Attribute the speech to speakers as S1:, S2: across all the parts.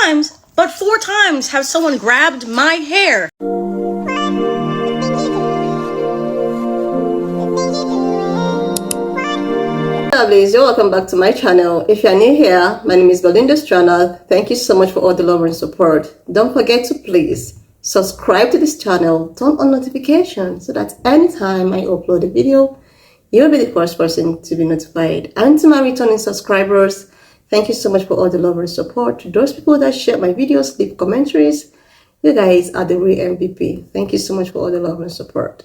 S1: times, but 4 times have someone grabbed my hair.
S2: Lovelies, you're welcome back to my channel. If you're new here, my name is Belinda's channel. Thank you so much for all the love and support. Don't forget to please subscribe to this channel, turn on notifications so that anytime I upload a video, you'll be the first person to be notified. And to my returning subscribers, thank you so much for all the love and support. To those people that share my videos, leave commentaries, you guys are the real MVP. Thank you so much for all the love and support.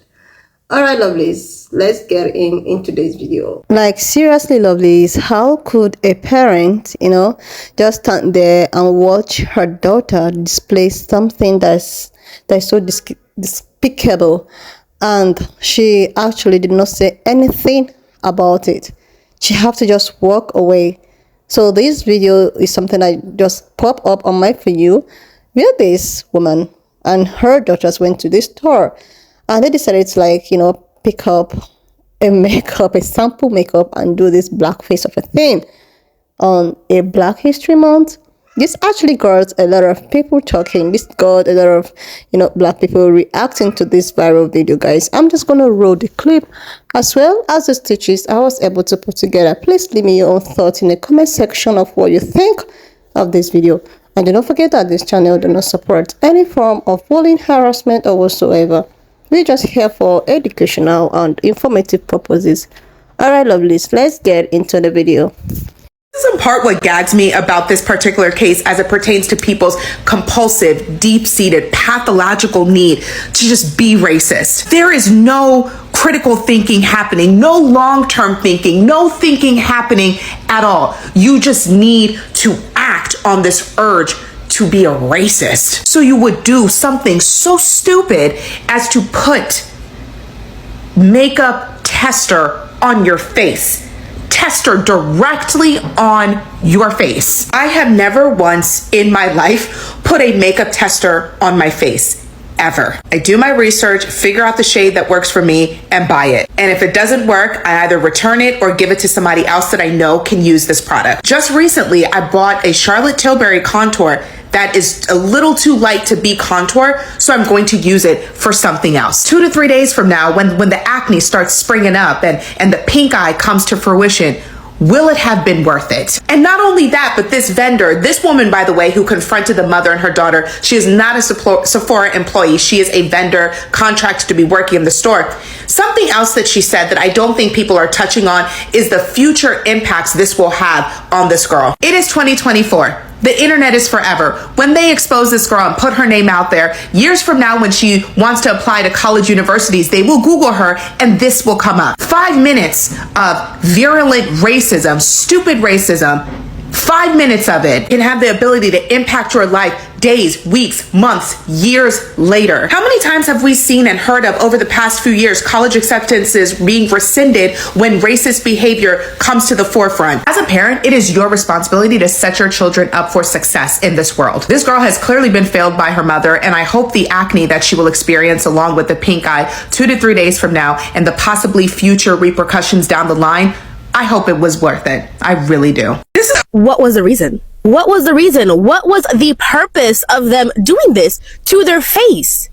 S2: Alright, lovelies, let's get in today's video. Like, seriously, lovelies, how could a parent, just stand there and watch her daughter display something that's so despicable, and she actually did not say anything about it? She have to just walk away. So this video is something that just pop up on my For You, where this woman and her daughters went to this store. And they decided to pick up a sample makeup and do this blackface of a thing on a Black History Month. This actually got a lot of people talking. This got a lot of, Black people reacting to this viral video, guys. I'm just going to roll the clip as well as the stitches I was able to put together. Please leave me your own thoughts in the comment section of what you think of this video. And do not forget that this channel does not support any form of bullying, harassment, or whatsoever. We're just here for educational and informative purposes. Alright, lovelies, let's get into the video.
S3: This is in part what gags me about this particular case as it pertains to people's compulsive, deep-seated, pathological need to just be racist. There is no critical thinking happening, no long-term thinking, no thinking happening at all. You just need to act on this urge to be a racist. So you would do something so stupid as to put makeup tester on your face. Tester directly on your face. I have never once in my life put a makeup tester on my face. Ever. I do my research, figure out the shade that works for me, and buy it. And if it doesn't work, I either return it or give it to somebody else that I know can use this product. Just recently, I bought a Charlotte Tilbury contour that is a little too light to be contour, so I'm going to use it for something else. 2 to 3 days from now, when the acne starts springing up and the pink eye comes to fruition, will it have been worth it? And not only that, but this vendor, this woman, by the way, who confronted the mother and her daughter, she is not a Sephora employee. She is a vendor contracted to be working in the store. Something else that she said that I don't think people are touching on is the future impacts this will have on this girl. It is 2024. The internet is forever. When they expose this girl and put her name out there, years from now when she wants to apply to college universities, they will Google her and this will come up. 5 minutes of virulent racism, stupid racism, 5 minutes of it can have the ability to impact your life days, weeks, months, years later. How many times have we seen and heard of over the past few years college acceptances being rescinded when racist behavior comes to the forefront? As a parent, it is your responsibility to set your children up for success in this world. This girl has clearly been failed by her mother, and I hope the acne that she will experience along with the pink eye 2 to 3 days from now and the possibly future repercussions down the line, I hope it was worth it. I really do.
S4: What was the reason? What was the reason? What was the purpose of them doing this to their face?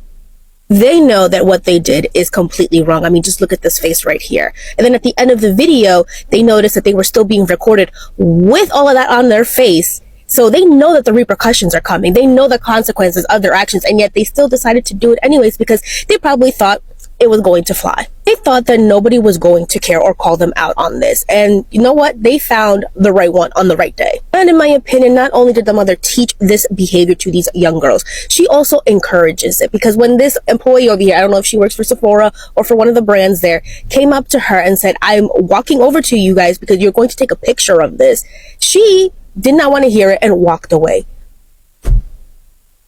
S4: They know that what they did is completely wrong. I mean, just look at this face right here. And then at the end of the video, they noticed that they were still being recorded with all of that on their face. So they know that the repercussions are coming. They know the consequences of their actions, and yet they still decided to do it anyways because they probably thought it was going to fly. They thought that nobody was going to care or call them out on this. And you know what? They found the right one on the right day. And in my opinion, not only did the mother teach this behavior to these young girls, she also encourages it, because when this employee over here, I don't know if she works for Sephora or for one of the brands there, came up to her and said, I'm walking over to you guys because you're going to take a picture of this. She did not want to hear it and walked away.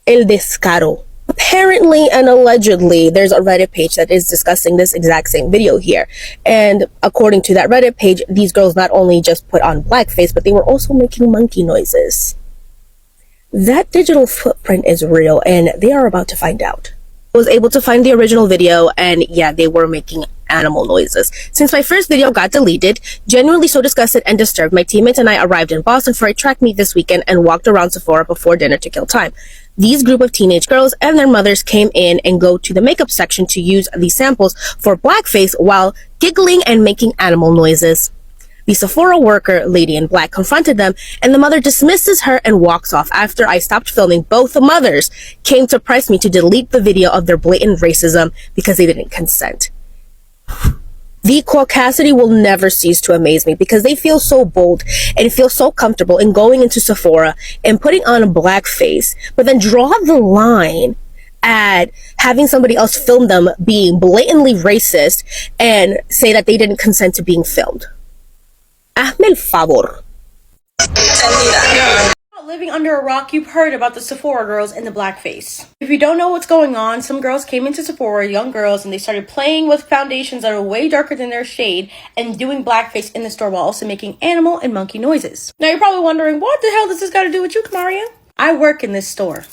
S4: El descaro. Apparently and allegedly, there's a Reddit page that is discussing this exact same video here. And according to that Reddit page, these girls not only just put on blackface, but they were also making monkey noises. That digital footprint is real, and they are about to find out. Was able to find the original video, and yeah, they were making animal noises. Since my first video got deleted, genuinely so disgusted and disturbed, my teammates and I arrived in Boston for a track meet this weekend and walked around Sephora before dinner to kill time. These group of teenage girls and their mothers came in and go to the makeup section to use these samples for blackface while giggling and making animal noises. The Sephora worker, lady in black, confronted them, and the mother dismisses her and walks off. After I stopped filming, both the mothers came to press me to delete the video of their blatant racism because they didn't consent. The caucasity will never cease to amaze me because they feel so bold and feel so comfortable in going into Sephora and putting on a blackface, but then draw the line at having somebody else film them being blatantly racist and say that they didn't consent to being filmed. Hazme el favor.
S1: Living under a rock, you've heard about the Sephora girls and the blackface. If you don't know what's going on, some girls came into Sephora, young girls, and they started playing with foundations that are way darker than their shade and doing blackface in the store while also making animal and monkey noises. Now you're probably wondering, what the hell does this got to do with you, Kamaria? I work in this store.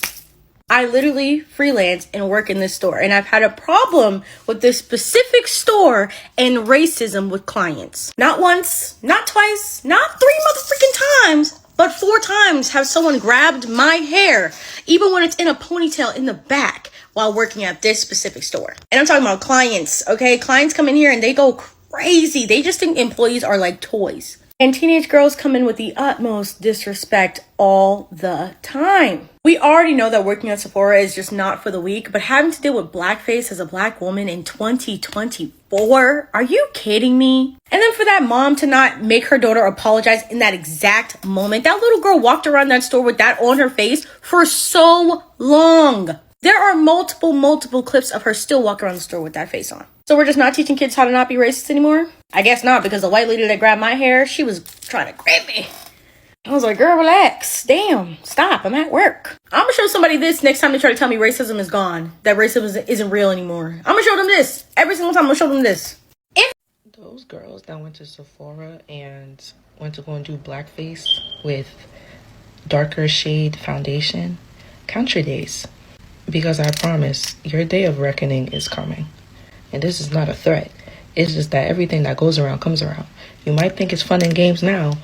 S1: I literally freelance and work in this store, and I've had a problem with this specific store and racism with clients. Not once, not twice, not 3 motherfucking times, but 4 times have someone grabbed my hair, even when it's in a ponytail in the back, while working at this specific store. And I'm talking about clients, okay? Clients come in here and they go crazy. They just think employees are like toys. And teenage girls come in with the utmost disrespect all the time. We already know that working at Sephora is just not for the weak, but having to deal with blackface as a black woman in 2024? Are you kidding me? And then for that mom to not make her daughter apologize in that exact moment. That little girl walked around that store with that on her face for so long. There are multiple clips of her still walking around the store with that face on. So we're just not teaching kids how to not be racist anymore? I guess not, because the white lady that grabbed my hair, she was trying to grab me. I was like, girl, relax. Damn, stop. I'm at work. I'm going to show somebody this next time they try to tell me racism is gone. That racism isn't real anymore. I'm going to show them this. Every single time I'm going to show them this.
S5: Those girls that went to Sephora and went to go and do blackface with darker shade foundation, count your days. Because I promise, your day of reckoning is coming. And this is not a threat. It's just that everything that goes around comes around. You might think it's fun and games now,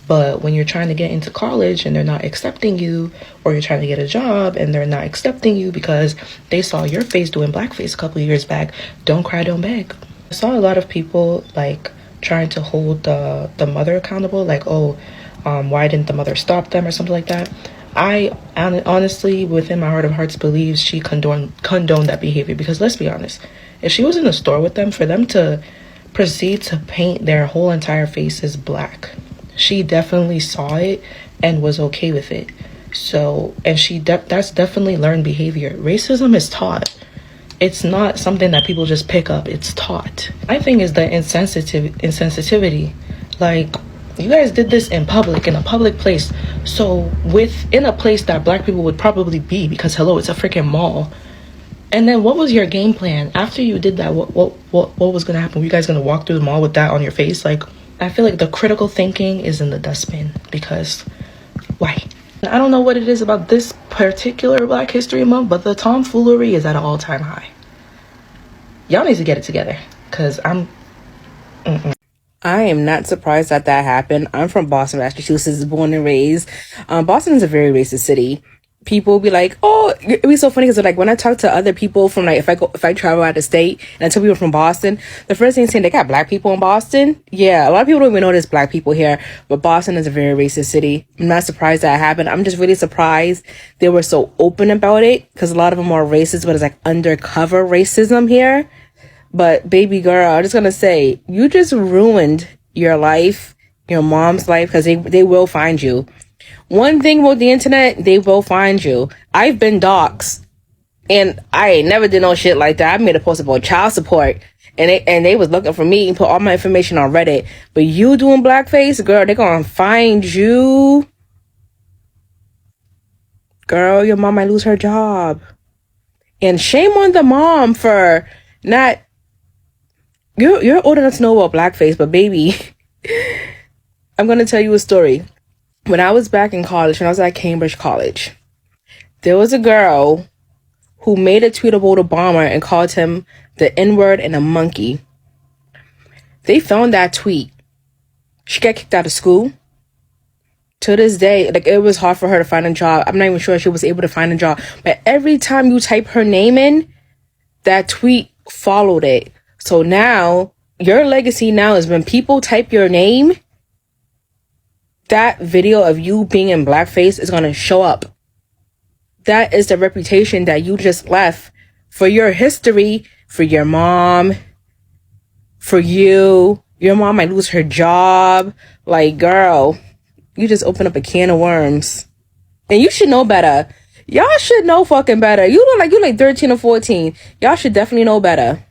S5: but when you're trying to get into college and they're not accepting you, or you're trying to get a job and they're not accepting you because they saw your face doing blackface a couple of years back, don't cry, don't beg. I saw a lot of people like trying to hold the mother accountable, like, why didn't the mother stop them or something like that. I honestly, within my heart of hearts, believe she condoned that behavior, because let's be honest, if she was in the store with them, for them to proceed to paint their whole entire faces black, she definitely saw it and was okay with it. So, and that's definitely learned behavior. Racism is taught. It's not something that people just pick up. It's taught. My thing is the insensitivity. Like, you guys did this in public, in a public place. So within a place that black people would probably be, because hello, it's a freaking mall. And then what was your game plan after you did that? What was gonna happen? Were you guys gonna walk through the mall with that on your face? Like, I feel like the critical thinking is in the dustbin, because why? I don't know what it is about this particular Black History Month, but the tomfoolery is at an all-time high. Y'all need to get it together, because
S6: I am not surprised that happened. I'm from Boston, Massachusetts, born and raised. Boston is a very racist city. People be like, oh, it'd be so funny because like when I talk to other people from like if I travel out of state and I tell people from Boston, the first thing saying they got black people in Boston. Yeah, a lot of people don't even know there's black people here, but Boston is a very racist city. I'm not surprised that happened. I'm just really surprised they were so open about it, because a lot of them are racist, but it's like undercover racism here. But baby girl, I'm just gonna say, you just ruined your life, your mom's life, because they will find you. One thing about the internet, they will find you. I've been doxxed, and I ain't never did no shit like that. I made a post about child support, and they was looking for me and put all my information on Reddit. But you doing blackface, girl, they gonna find you. Girl, your mom might lose her job. And shame on the mom for not... You're old enough to know about blackface, but baby, I'm gonna tell you a story. When I was back in college, when I was at Cambridge College, there was a girl who made a tweet about Obama and called him the N-word and a monkey. They found that tweet. She got kicked out of school. To this day, like, it was hard for her to find a job. I'm not even sure she was able to find a job. But every time you type her name in, that tweet followed it. So now, your legacy now is when people type your name, that video of you being in blackface is going to show up. That is the reputation that you just left for your history, for your mom, for you. Your mom might lose her job. Like, girl, you just open up a can of worms. And you should know better. Y'all should know fucking better. You look like you're like 13 or 14. Y'all should definitely know better.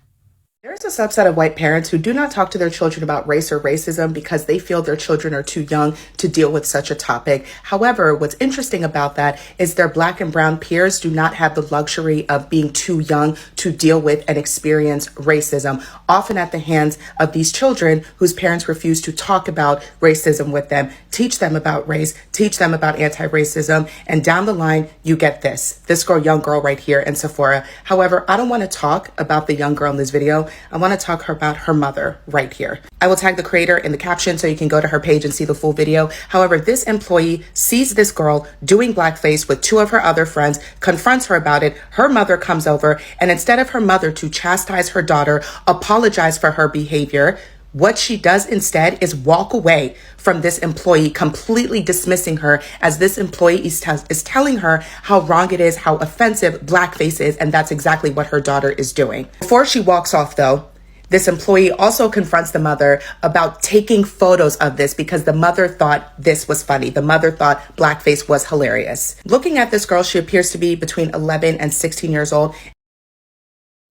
S3: There's a subset of white parents who do not talk to their children about race or racism because they feel their children are too young to deal with such a topic. However, what's interesting about that is their black and brown peers do not have the luxury of being too young to deal with and experience racism, often at the hands of these children whose parents refuse to talk about racism with them, teach them about race, teach them about anti-racism, and down the line, you get this young girl right here in Sephora. However, I don't want to talk about the young girl in this video. I want to talk about her mother right here. I will tag the creator in the caption so you can go to her page and see the full video. However, this employee sees this girl doing blackface with two of her other friends, confronts her about it. Her mother comes over, and instead of her mother to chastise her daughter, apologize for her behavior, what she does instead is walk away from this employee, completely dismissing her, as this employee is telling her how wrong it is, how offensive blackface is, and that's exactly what her daughter is doing. Before she walks off, though, this employee also confronts the mother about taking photos of this because the mother thought this was funny. The mother thought blackface was hilarious. Looking at this girl, she appears to be between 11 and 16 years old.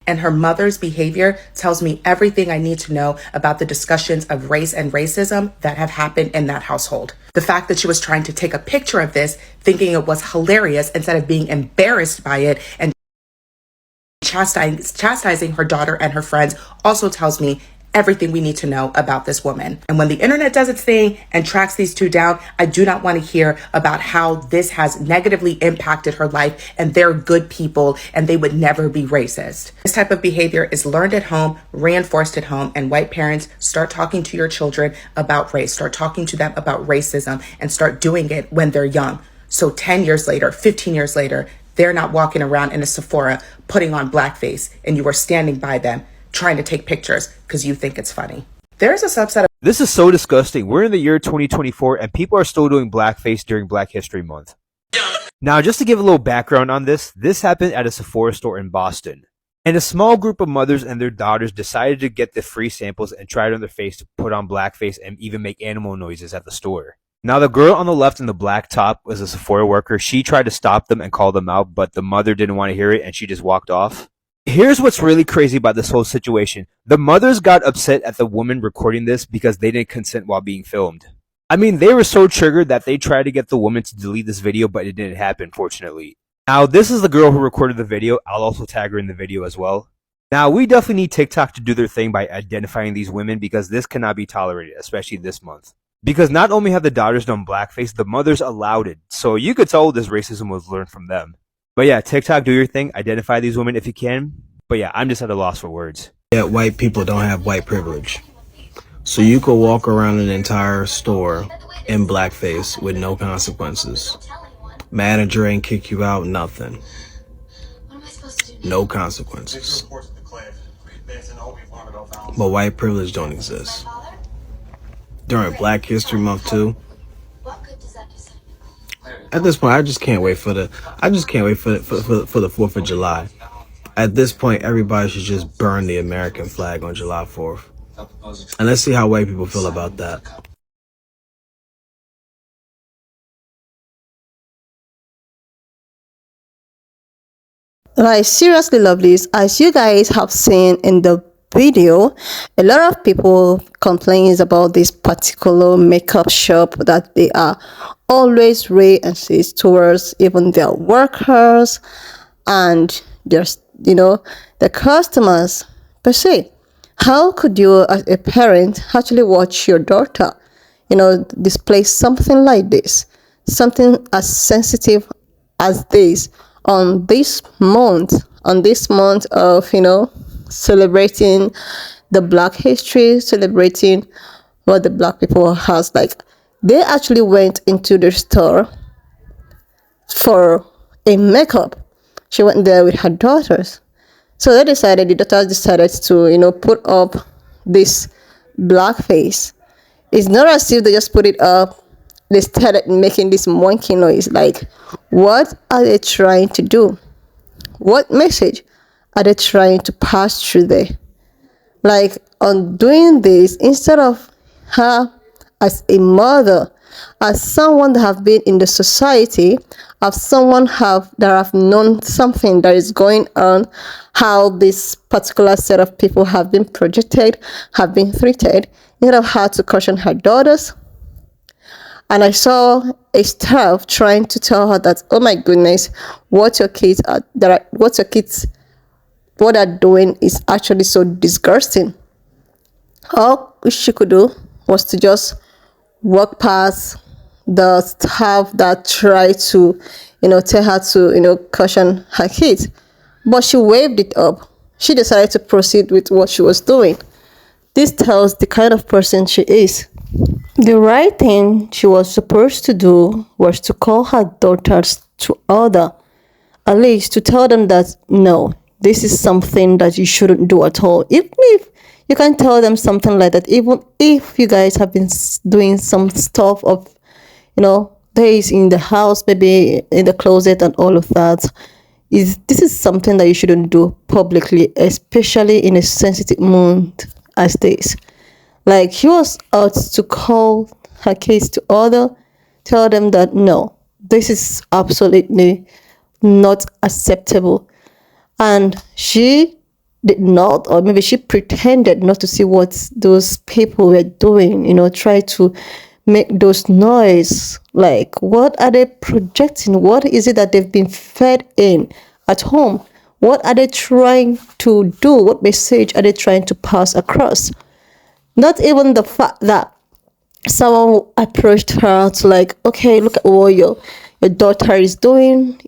S3: And her mother's behavior tells me everything I need to know about the discussions of race and racism that have happened in that household. The fact that she was trying to take a picture of this, thinking it was hilarious instead of being embarrassed by it and chastising her daughter and her friends, also tells me everything we need to know about this woman. And when the internet does its thing and tracks these two down, I do not want to hear about how this has negatively impacted her life and they're good people and they would never be racist. This type of behavior is learned at home, reinforced at home, and white parents, start talking to your children about race, start talking to them about racism, and start doing it when they're young. So 10 years later, 15 years later, they're not walking around in a Sephora putting on blackface and you are standing by them trying to take pictures because you think it's funny. There's a subset of...
S7: This is so disgusting. We're in the year 2024 and people are still doing blackface during Black History Month. Now, just to give a little background on this happened at a Sephora store in Boston. And a small group of mothers and their daughters decided to get the free samples and try it on their face to put on blackface and even make animal noises at the store. Now, the girl on the left in the black top was a Sephora worker. She tried to stop them and call them out, but the mother didn't want to hear it and she just walked off. Here's what's really crazy about this whole situation. The mothers got upset at the woman recording this because they didn't consent while being filmed. I mean, they were so triggered that they tried to get the woman to delete this video, but it didn't happen, fortunately. Now, this is the girl who recorded the video. I'll also tag her in the video as well. Now, we definitely need TikTok to do their thing by identifying these women because this cannot be tolerated, especially this month. Because not only have the daughters done blackface, the mothers allowed it. So you could tell this racism was learned from them. But yeah, TikTok, do your thing. Identify these women if you can. But yeah, I'm just at a loss for words.
S8: Yeah, white people don't have white privilege. So you could walk around an entire store in blackface with no consequences. Manager ain't kick you out, nothing. No consequences. But white privilege don't exist. During Black History Month too. At this point, I just can't wait for the 4th of July. At this point, everybody should just burn the American flag on July 4th. And let's see how white people feel about that.
S2: Right, seriously, lovelies, as you guys have seen in the video, a lot of people complains about this particular makeup shop, that they are always racist towards even their workers and their, the customers per se. How could you as a parent actually watch your daughter display something like this, something as sensitive as this on this month on this month of, celebrating the Black history, celebrating what the Black people has. Like, they actually went into the store for a makeup. She went there with her daughters. So the daughters decided to, put up this blackface. It's not as if they just put it up, they started making this monkey noise. Like, what are they trying to do? What message are they trying to pass through there? Like, on doing this, instead of her as a mother, as someone that have been in the society, as someone that have known something that is going on, how this particular set of people have been projected, have been treated, instead of her to caution her daughters. And I saw a staff trying to tell her that, oh my goodness, what your kids what they're doing is actually so disgusting. All she could do was to just walk past the staff that tried to, tell her to, caution her kids. But she waved it up. She decided to proceed with what she was doing. This tells the kind of person she is. The right thing she was supposed to do was to call her daughters to order, at least to tell them that, no, this is something that you shouldn't do at all. Even if you can tell them something like that, even if you guys have been doing some stuff of, days in the house, maybe in the closet and all of that, this is something that you shouldn't do publicly, especially in a sensitive month as this. Like, she was out to call her kids to order, tell them that no, this is absolutely not acceptable. And she did not, or maybe she pretended not to see what those people were doing, try to make those noise. Like, what are they projecting? What is it that they've been fed in at home? What are they trying to do? What message are they trying to pass across? Not even the fact that someone approached her to, like, okay, look at what your daughter is doing.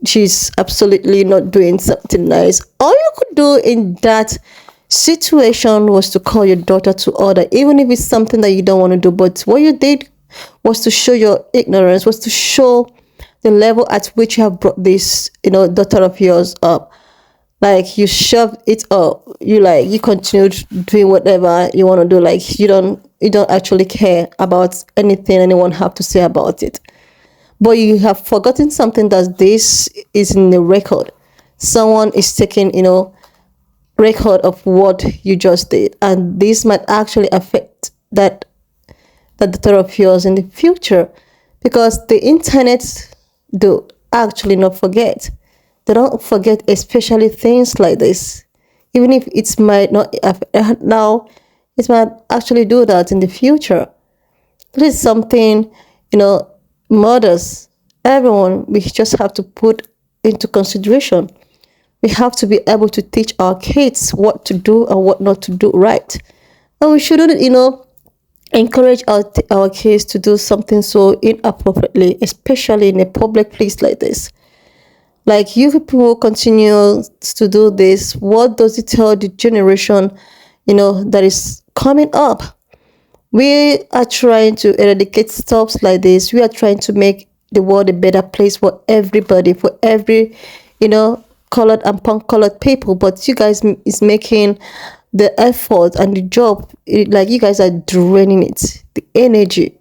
S2: She's absolutely not doing something nice. All you could do in that situation was to call your daughter to order, even if it's something that you don't want to do. But what you did was to show your ignorance, was to show the level at which you have brought this, daughter of yours up. Like, you shoved it up. You continued doing whatever you want to do. Like, you don't actually care about anything anyone have to say about it. But you have forgotten something, that this is in the record. Someone is taking, record of what you just did, and this might actually affect that daughter of yours in the future, because the internet do actually not forget. They don't forget, especially things like this. Even if it might not affect now, it might actually do that in the future. This is something, mothers, everyone, we just have to put into consideration. We have to be able to teach our kids what to do and what not to do right. And we shouldn't, encourage our kids to do something so inappropriately, especially in a public place like this. Like, you people continue to do this, what does it tell the generation, that is coming up? We are trying to eradicate stuff like this. We are trying to make the world a better place for everybody, for every, colored and punk-colored people. But you guys is making the effort and the job, like, you guys are draining it, the energy.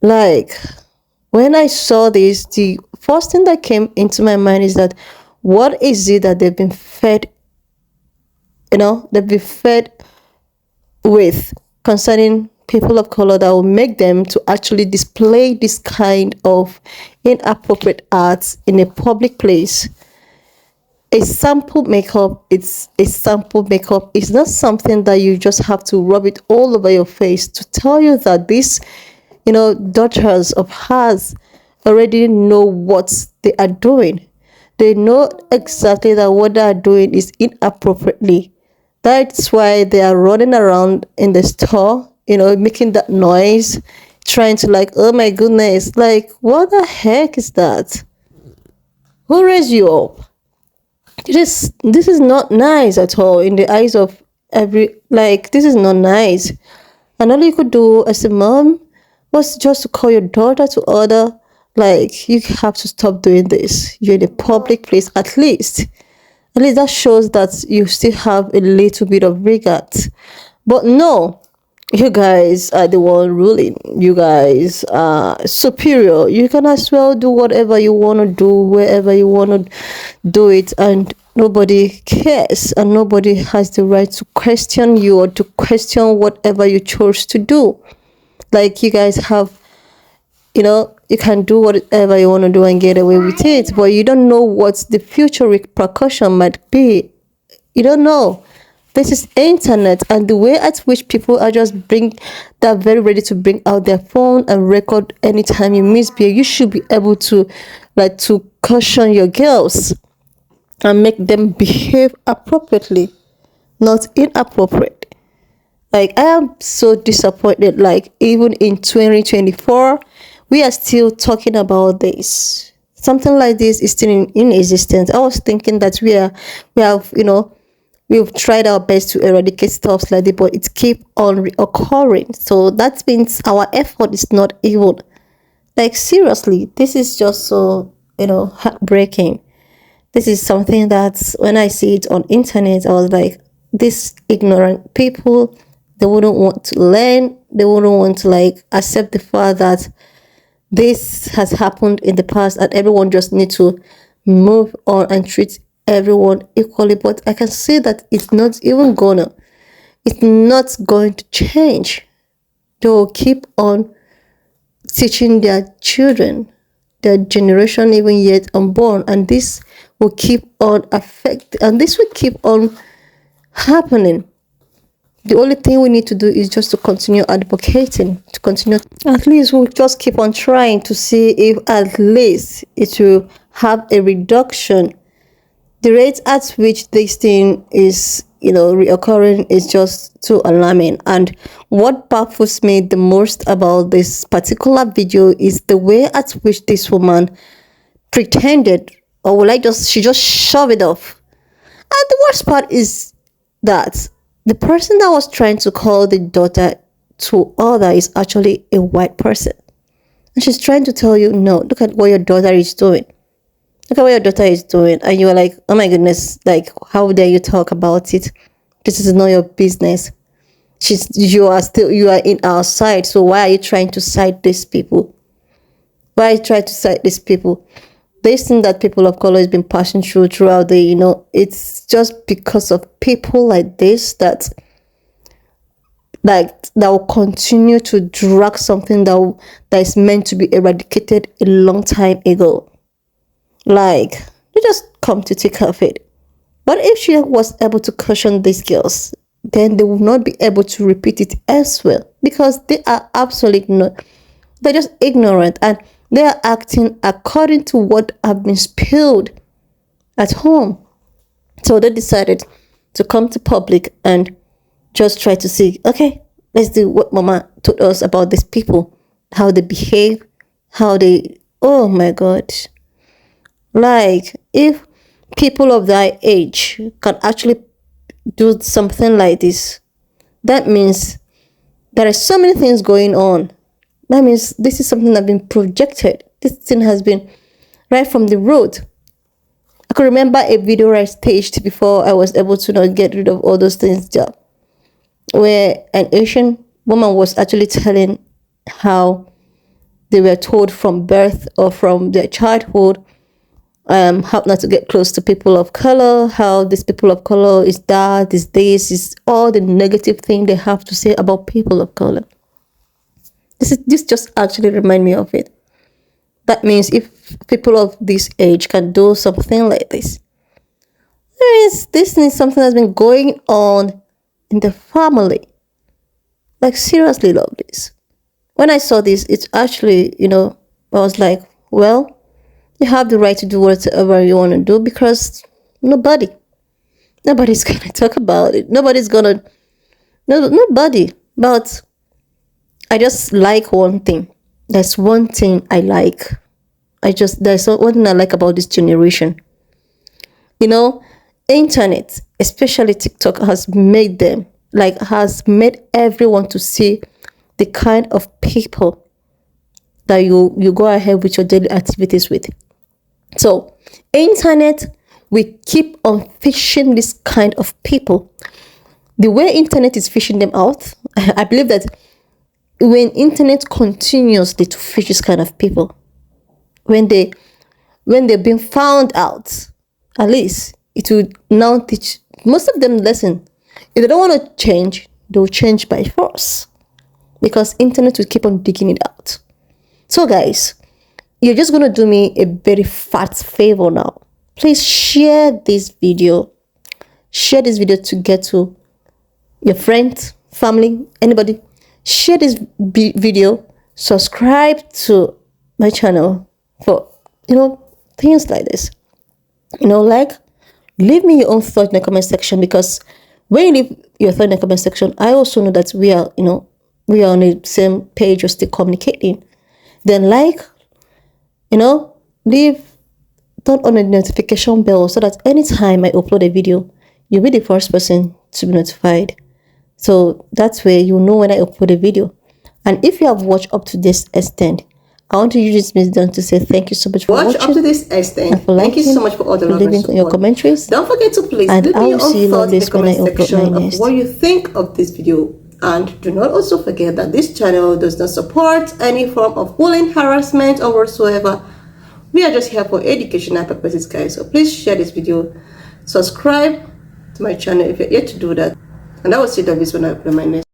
S2: Like, when I saw this, the first thing that came into my mind is that, what is it that they've been fed, with concerning people of color that will make them to actually display this kind of inappropriate arts in a public place? A sample makeup, it's a sample makeup. It's not something that you just have to rub it all over your face to tell you that these, daughters of hers already know what they are doing. They know exactly that what they are doing is inappropriately. That's why they are running around in the store, making that noise, trying to, like, oh my goodness, like, what the heck is that? Who raised you up? This is not nice at all in the eyes of every, like, this is not nice. And all you could do as a mom was just to call your daughter to order, like, you have to stop doing this. You're in a public place, at least. At least that shows that you still have a little bit of regard. But no, you guys are the one ruling. You guys are superior. You can as well do whatever you want to do, wherever you want to do it, and nobody cares, and nobody has the right to question you or to question whatever you chose to do. Like, you guys have, you can do whatever you want to do and get away with it, but you don't know what the future repercussion might be. You don't know. This is internet, and the way at which people are just they're very ready to bring out their phone and record anytime you misbehave. You should be able to, like, to caution your girls and make them behave appropriately, not inappropriate. Like, I am so disappointed. Like, even in 2024, we are still talking about this. Something like this is still in existence. I was thinking that we've tried our best to eradicate stuff like this, but it keep on reoccurring. So that means our effort is not even, like, seriously, this is just so, heartbreaking. This is something that when I see it on internet, I was like, these ignorant people, they wouldn't want to learn. They wouldn't want to, like, accept the fact that this has happened in the past and everyone just need to move on and treat everyone equally. But I can see that it's not going to change. They will keep on teaching their children, their generation even yet unborn, and this will keep on this will keep on happening. The only thing we need to do is just to continue advocating, to continue. At least we'll just keep on trying to see if at least it will have a reduction. The rate at which this thing is, reoccurring is just too alarming. And what baffles me the most about this particular video is the way at which this woman pretended, or she just shoved it off. And the worst part is that the person that was trying to call the daughter to order is actually a white person. And she's trying to tell you, no, look at what your daughter is doing. Look at what your daughter is doing. And you're like, oh my goodness, like, how dare you talk about it? This is not your business. You are in our side. So why are you trying to cite these people? Why are you trying to cite these people? This thing that people of color has been passing throughout the, it's just because of people like this that will continue to drag something that is meant to be eradicated a long time ago. Like, they just come to take care of it. But if she was able to caution these girls, then they will not be able to repeat it elsewhere, because they are absolutely not. They're just ignorant, and they are acting according to what have been spilled at home. So they decided to come to public and just try to see, okay, let's do what Mama told us about these people, how they behave, oh my God. Like, if people of that age can actually do something like this, that means there are so many things going on. That means this is something that's been projected. This thing has been right from the road. I could remember a video I staged before I was able to not get rid of all those things, where an Asian woman was actually telling how they were told from birth or from their childhood how not to get close to people of color, how these people of color is that, is all the negative thing they have to say about people of color. This just actually remind me of it. That means if people of this age can do something like this is something that's been going on in the family. Like, seriously, love this. When I saw this, it's actually, I was like, well, you have the right to do whatever you want to do, because nobody's going to talk about it. Nobody. But I just like one thing. There's one thing I like. There's one thing I like about this generation. You know, internet, especially TikTok, has made them, like, has made everyone to see the kind of people that you go ahead with your daily activities with. So internet, we keep on fishing this kind of people. The way internet is fishing them out, I believe that when internet continuously to fish this kind of people, when they've been found out, at least it will now teach most of them lesson. If they don't want to change, they'll change by force, because internet will keep on digging it out. So guys, you're just going to do me a very fat favor now. Please share this video. Share this video to get to your friends, family, anybody. Share this video. Subscribe to my channel for, things like this. Leave me your own thought in the comment section, because when you leave your thought in the comment section, I also know that we are on the same page, we're still communicating. Then leave, turn on the notification bell so that anytime I upload a video, you'll be the first person to be notified. So that's where you know when I upload a video. And if you have watched up to this extent, I want to use this medium to say thank you so much for watching.
S9: Up to this extent.
S2: Thank you so much for all the love and support. Your commentaries.
S9: Don't forget to please leave me your own thoughts in the comment section of what you think of this video. And do not also forget that this channel does not support any form of bullying, harassment, or whatsoever. We are just here for educational purposes, guys. So please share this video, subscribe to my channel if you're yet to do that, and I will see you when I upload my next.